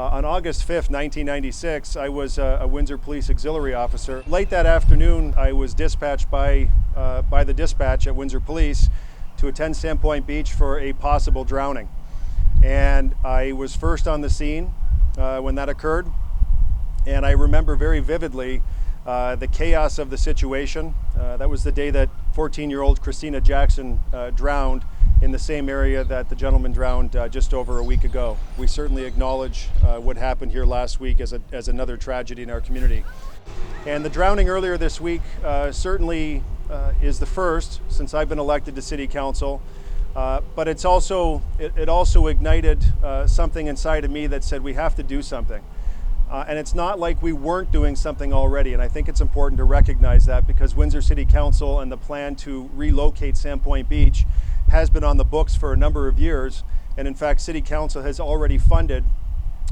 On August 5th, 1996, I was a Windsor Police Auxiliary Officer. Late that afternoon, I was dispatched by the dispatch at Windsor Police to attend Sandpoint Beach for a possible drowning. And I was first on the scene when that occurred. And I remember very vividly the chaos of the situation. That was the day that 14-year-old Christina Jackson drowned in the same area that the gentleman drowned just over a week ago. We certainly acknowledge what happened here last week as another tragedy in our community. And the drowning earlier this week certainly is the first since I've been elected to City Council, but it also ignited something inside of me that said we have to do something. And it's not like we weren't doing something already, and I think it's important to recognize that because Windsor City Council and the plan to relocate Sandpoint Beach has been on the books for a number of years, and in fact City Council has already funded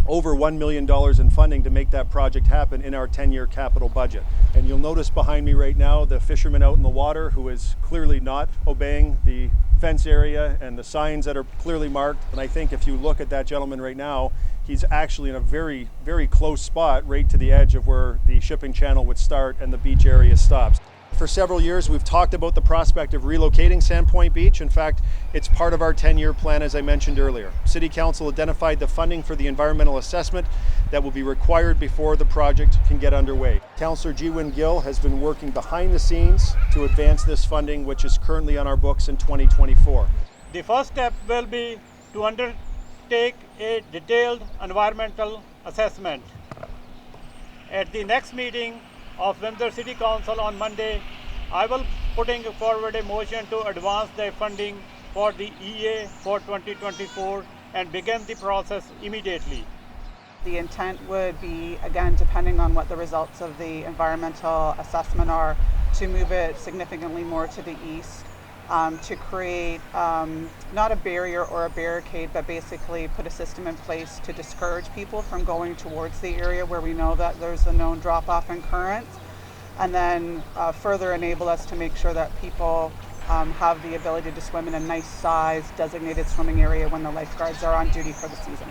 over $1 million in funding to make that project happen in our 10-year capital budget. And you'll notice behind me right now the fisherman out in the water who is clearly not obeying the fence area and the signs that are clearly marked. And I think if you look at that gentleman right now, he's actually in a very, very close spot right to the edge of where the shipping channel would start and the beach area stops. For several years, we've talked about the prospect of relocating Sandpoint Beach. In fact, it's part of our 10-year plan, as I mentioned earlier. City Council identified the funding for the environmental assessment that will be required before the project can get underway. Councillor Jeewen Gill has been working behind the scenes to advance this funding, which is currently on our books in 2024. The first step will be to undertake a detailed environmental assessment. At the next meeting of Windsor City Council on Monday, I will putting forward a motion to advance the funding for the EA for 2024 and begin the process immediately. The intent would be, again, depending on what the results of the environmental assessment are, to move it significantly more to the east, to create not a barrier or a barricade, but basically put a system in place to discourage people from going towards the area where we know that there's a known drop-off in currents, and then further enable us to make sure that people have the ability to swim in a nice size designated swimming area when the lifeguards are on duty for the season.